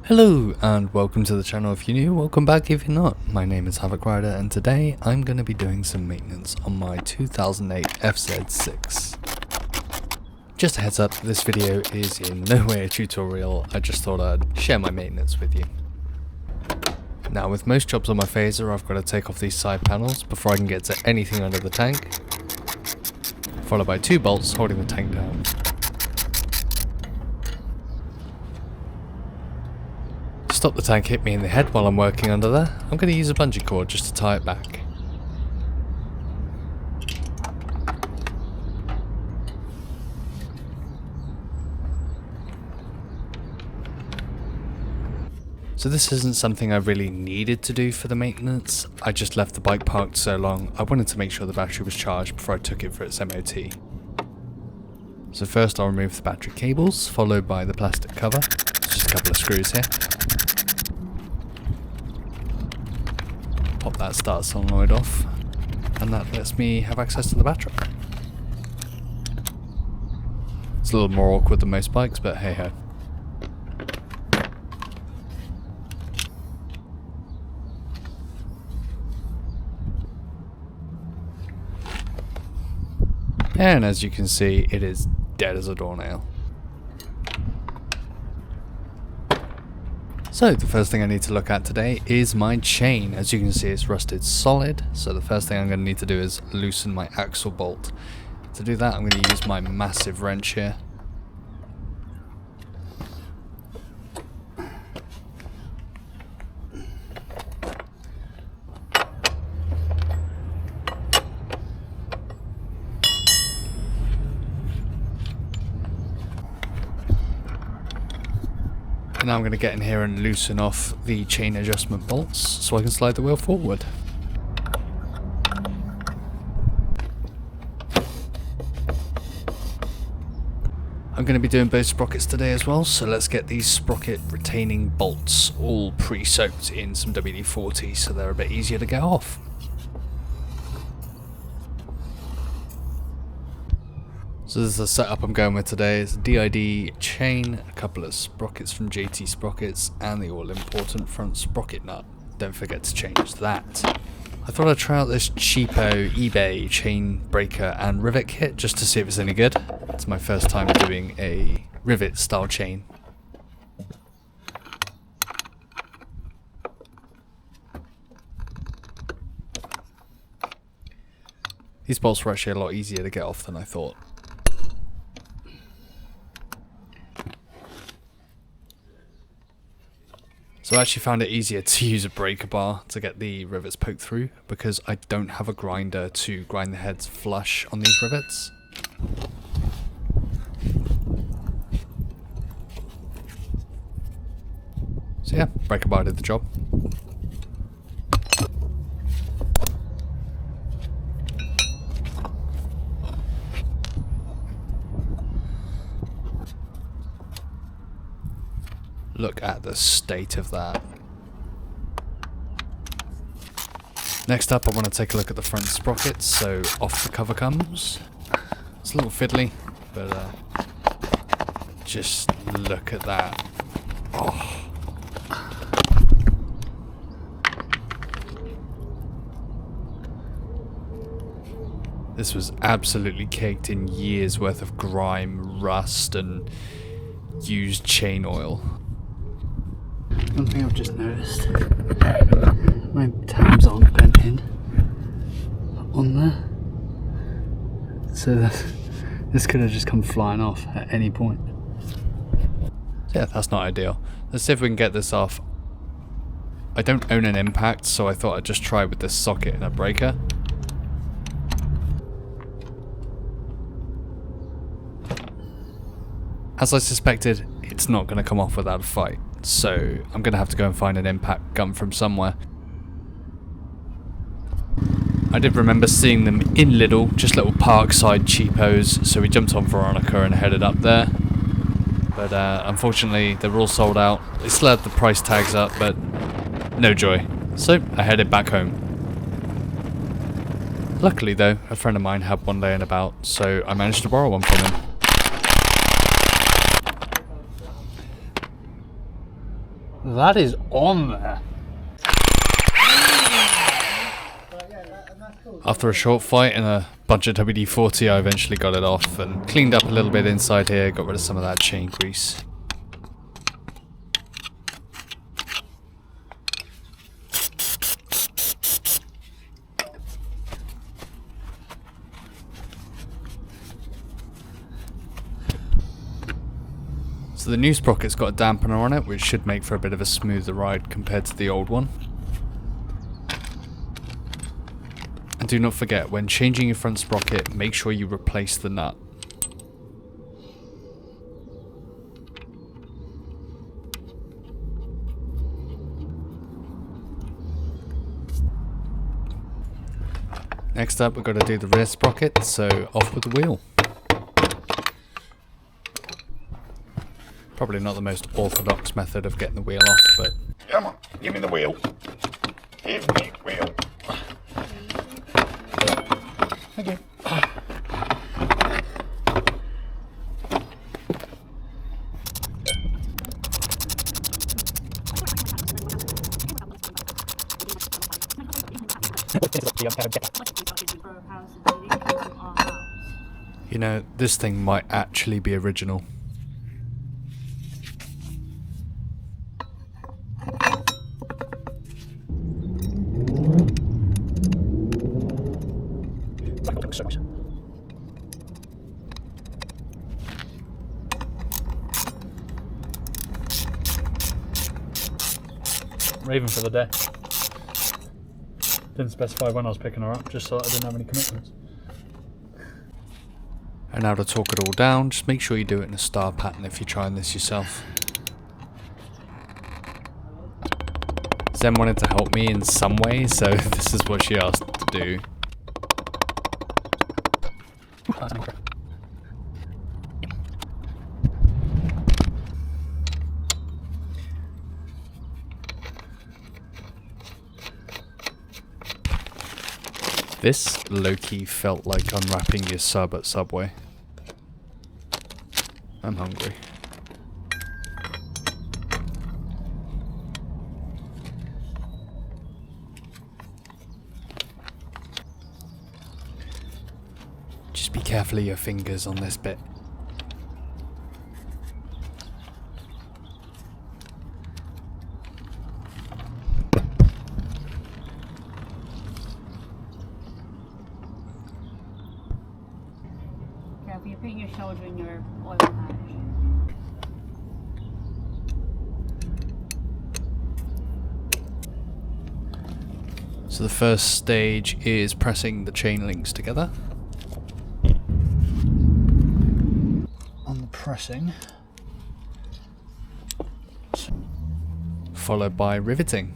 Hello and welcome to the channel if you're new, welcome back if you're not. My name is Havoc Rider and today I'm going to be doing some maintenance on my 2008 FZ6. Just a heads up, this video is in no way a tutorial, I just thought I'd share my maintenance with you. Now with most jobs on my Fazer I've got to take off these side panels before I can get to anything under the tank, followed by two bolts holding the tank down. Stop the tank hit me in the head while I'm working under there, I'm going to use a bungee cord just to tie it back. So this isn't something I really needed to do for the maintenance, I just left the bike parked so long I wanted to make sure the battery was charged before I took it for its MOT. So first I'll remove the battery cables, followed by the plastic cover, just a couple of screws here. Pop that start solenoid off, and that lets me have access to the battery. It's a little more awkward than most bikes, but hey ho. And as you can see, it is dead as a doornail. So the first thing I need to look at today is my chain. As you can see, it's rusted solid, so the first thing I'm going to need to do is loosen my axle bolt. To do that I'm going to use my massive wrench here. And now I'm going to get in here and loosen off the chain adjustment bolts so I can slide the wheel forward. I'm going to be doing both sprockets today as well, so let's get these sprocket retaining bolts all pre-soaked in some WD-40 so they're a bit easier to get off. So this is the setup I'm going with today. It's a D.I.D chain, a couple of sprockets from JT Sprockets, and the all-important front sprocket nut. Don't forget to change that. I thought I'd try out this cheapo eBay chain breaker and rivet kit just to see if it's any good. It's my first time doing a rivet style chain. These bolts were actually a lot easier to get off than I thought. So I actually found it easier to use a breaker bar to get the rivets poked through because I don't have a grinder to grind the heads flush on these rivets. So yeah, breaker bar did the job. Look at the state of that. Next up I want to take a look at the front sprockets, so off the cover comes. It's a little fiddly, but just look at that. Oh. This was absolutely caked in years worth of grime, rust and used chain oil. One thing I've just noticed, my tabs aren't bent in on there, so this could have just come flying off at any point. Yeah, that's not ideal. Let's see if we can get this off. I don't own an impact, so I thought I'd just try with this socket and a breaker. As I suspected, it's not going to come off without a fight. So I'm going to have to go and find an impact gun from somewhere. I did remember seeing them in Lidl, just little parkside cheapos, so we jumped on Veronica and headed up there. But unfortunately they were all sold out. They still had the price tags up, but no joy. So I headed back home. Luckily though, a friend of mine had one laying about, so I managed to borrow one from him. That is on there. After a short fight and a bunch of WD-40, I eventually got it off and cleaned up a little bit inside here, got rid of some of that chain grease. So the new sprocket's got a dampener on it, which should make for a bit of a smoother ride compared to the old one. And do not forget, when changing your front sprocket, make sure you replace the nut. Next up, we've got to do the rear sprocket, so off with the wheel. Probably not the most orthodox method of getting the wheel off, but... Come on, give me the wheel. Give me the wheel. Thank you. You know, this thing might actually be original. Raven for the day. Didn't specify when I was picking her up, just so that I didn't have any commitments. And now to talk it all down, just make sure you do it in a star pattern if you're trying this yourself. Zen wanted to help me in some way, so this is what she asked to do. This low-key felt like unwrapping your sub at Subway. I'm hungry. Just be careful of your fingers on this bit. You put your shoulder in your oil patch. So the first stage is pressing the chain links together. On the pressing. Followed by riveting.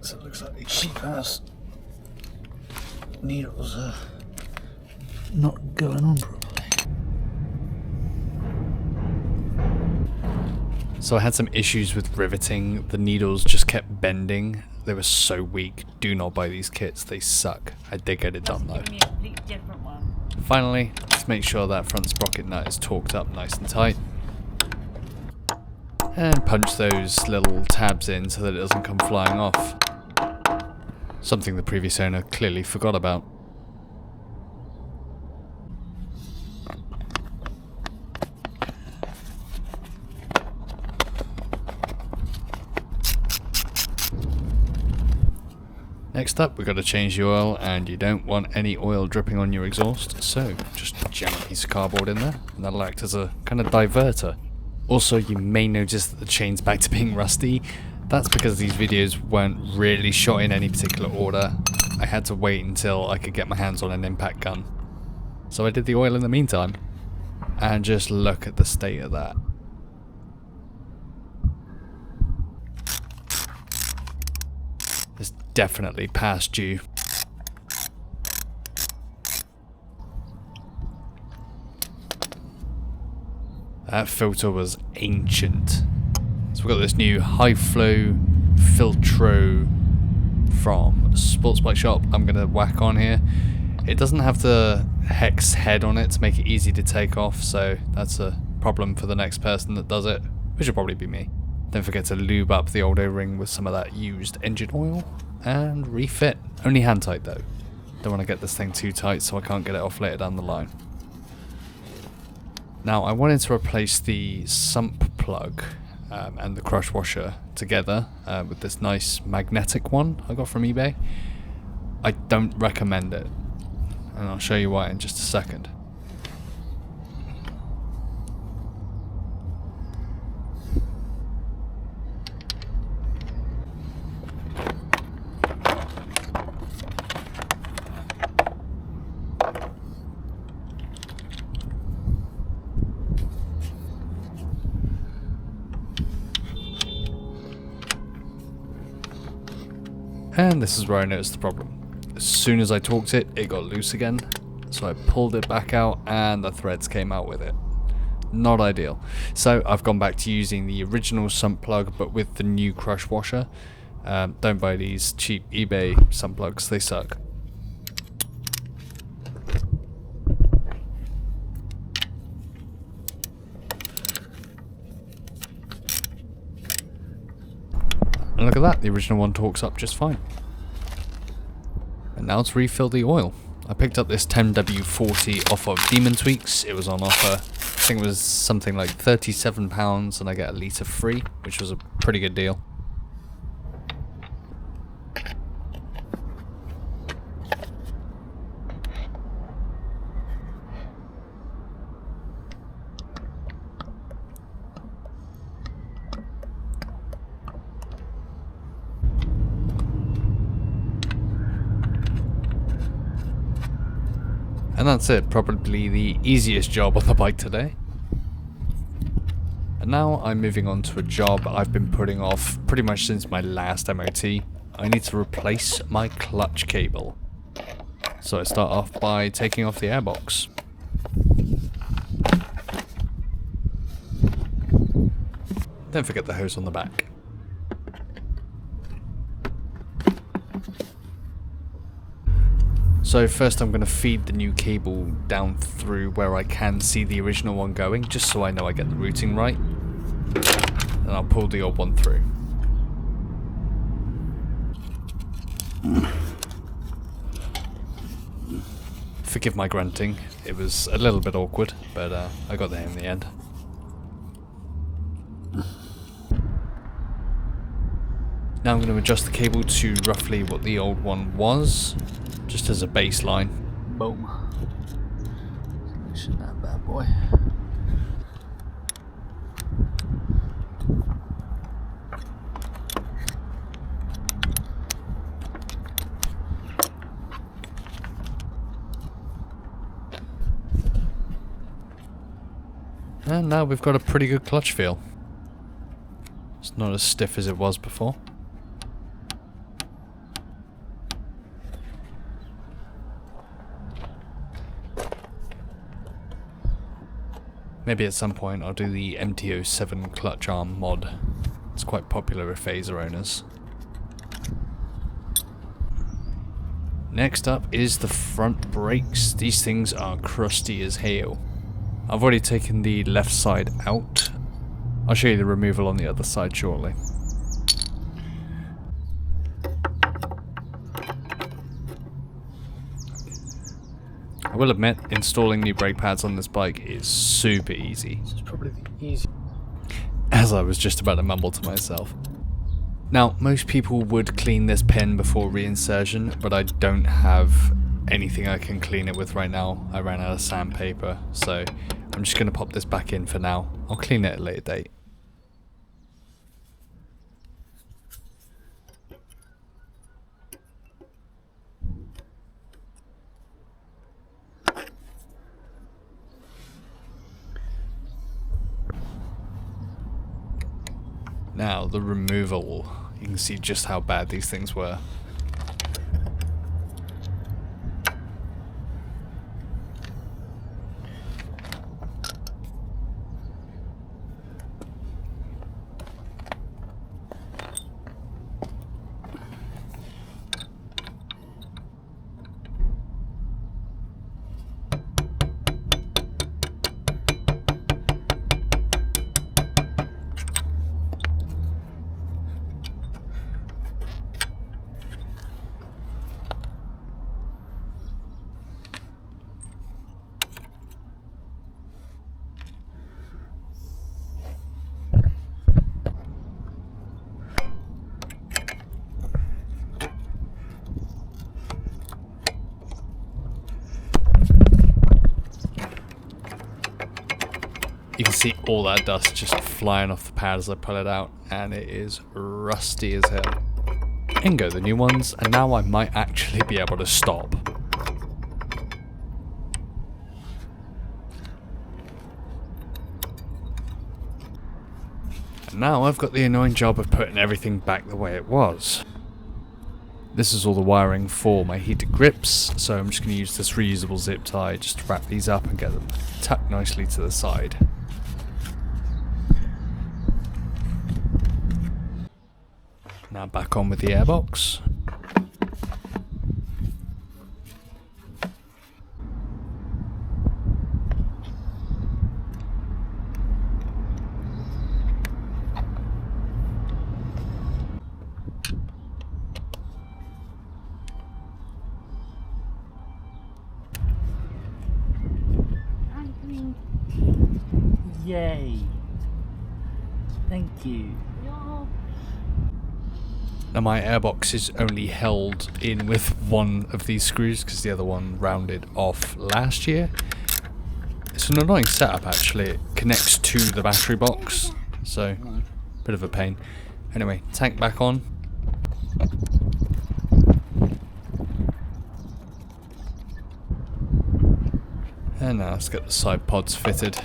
So it looks like these cheap ass needles are not going on properly. So I had some issues with riveting. The needles just kept bending. They were so weak. Do not buy these kits. They suck. I did get it done though. Give me a completely different one. Finally, let's make sure that front sprocket nut is torqued up nice and tight. And punch those little tabs in so that it doesn't come flying off. Something the previous owner clearly forgot about. Next up, we've got to change the oil, and you don't want any oil dripping on your exhaust, so just jam a piece of cardboard in there, and that'll act as a kind of diverter. Also, you may notice that the chain's back to being rusty. That's because these videos weren't really shot in any particular order. I had to wait until I could get my hands on an impact gun. So I did the oil in the meantime, and just look at the state of that. It's definitely past due. That filter was ancient. So we've got this new high flow Filtro from Sports Bike Shop I'm going to whack on here. It doesn't have the hex head on it to make it easy to take off, so that's a problem for the next person that does it, which will probably be me. Don't forget to lube up the old O-ring with some of that used engine oil and refit. Only hand tight though. Don't want to get this thing too tight so I can't get it off later down the line. Now I wanted to replace the sump plug and the crush washer together with this nice magnetic one I got from eBay. I don't recommend it, and I'll show you why in just a second. And this is where I noticed the problem. As soon as I torqued it, it got loose again. So I pulled it back out and the threads came out with it. Not ideal. So I've gone back to using the original sump plug but with the new crush washer. Don't buy these cheap eBay sump plugs, they suck. And look at that, the original one torques up just fine. And now to refill the oil. I picked up this 10W40 off of Demon Tweaks. It was on offer. I think it was something like £37 and I get a litre free, which was a pretty good deal. And that's it, probably the easiest job on the bike today. And now I'm moving on to a job I've been putting off pretty much since my last MOT. I need to replace my clutch cable. So I start off by taking off the airbox. Don't forget the hose on the back. So first I'm going to feed the new cable down through where I can see the original one going, just so I know I get the routing right. And I'll pull the old one through. Forgive my grunting, it was a little bit awkward, but I got there in the end. Now I'm going to adjust the cable to roughly what the old one was, just as a baseline. Boom. Solution that bad boy. And now we've got a pretty good clutch feel. It's not as stiff as it was before. Maybe at some point I'll do the MT07 clutch arm mod. It's quite popular with Fazer owners. Next up is the front brakes. These things are crusty as hell. I've already taken the left side out. I'll show you the removal on the other side shortly. I will admit, installing new brake pads on this bike is super easy. This is probably the easiest. As I was just about to mumble to myself. Now, most people would clean this pin before reinsertion, but I don't have anything I can clean it with right now. I ran out of sandpaper, so I'm just going to pop this back in for now. I'll clean it at a later date. Now, the removal. You can see just how bad these things were. see all that dust just flying off the pad as I pull it out, and it is rusty as hell. In go the new ones, and now I might actually be able to stop. And now I've got the annoying job of putting everything back the way it was. This is all the wiring for my heated grips, so I'm just going to use this reusable zip tie just to wrap these up and get them tucked nicely to the side. Now back on with the airbox. Yay! Thank you. Now my airbox is only held in with one of these screws because the other one rounded off last year. It's an annoying setup actually. It connects to the battery box, so bit of a pain. Anyway, tank back on. And now let's get the side pods fitted.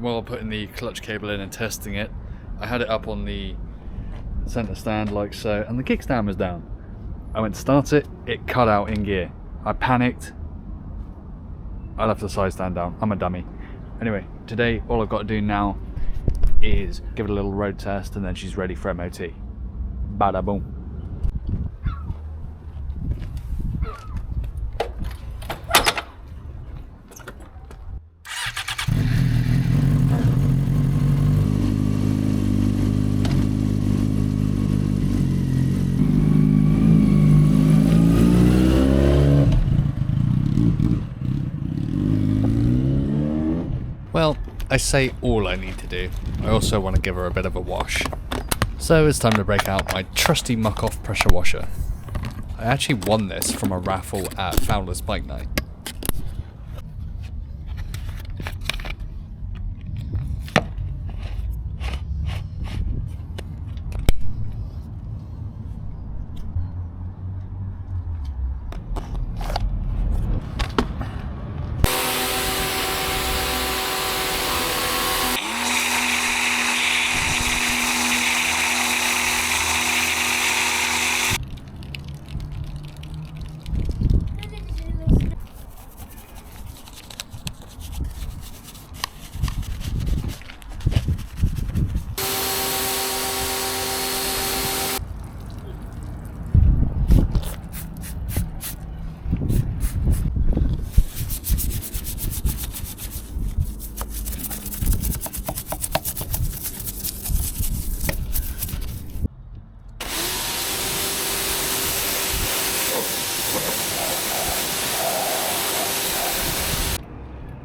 While putting the clutch cable in and testing it, I had it up on the centre stand like so, and the kickstand was down. I went to start it, it cut out in gear. I panicked, I left the side stand down. I'm a dummy. Anyway, today all I've got to do now is give it a little road test and then she's ready for MOT. Bada boom. Well, I say all I need to do. I also want to give her a bit of a wash. So it's time to break out my trusty muck-off pressure washer. I actually won this from a raffle at Fowler's Bike Night.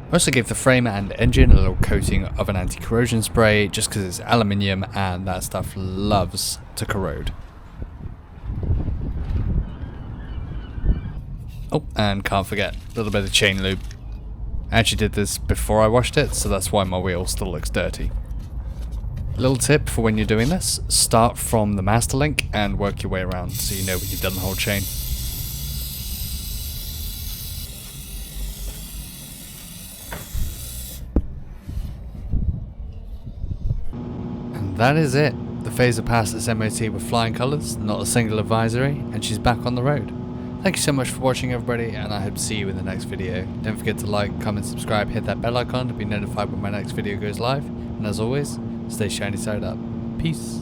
I also gave the frame and engine a little coating of an anti-corrosion spray just because it's aluminium and that stuff loves to corrode. Oh, and can't forget, a little bit of chain lube. I actually did this before I washed it, so that's why my wheel still looks dirty. Little tip for when you're doing this, start from the master link and work your way around so you know when you've done the whole chain. That is it. The Fazer passed its MOT with flying colours, not a single advisory, and she's back on the road. Thank you so much for watching everybody, and I hope to see you in the next video. Don't forget to like, comment, subscribe, hit that bell icon to be notified when my next video goes live, and as always, stay shiny side up. Peace.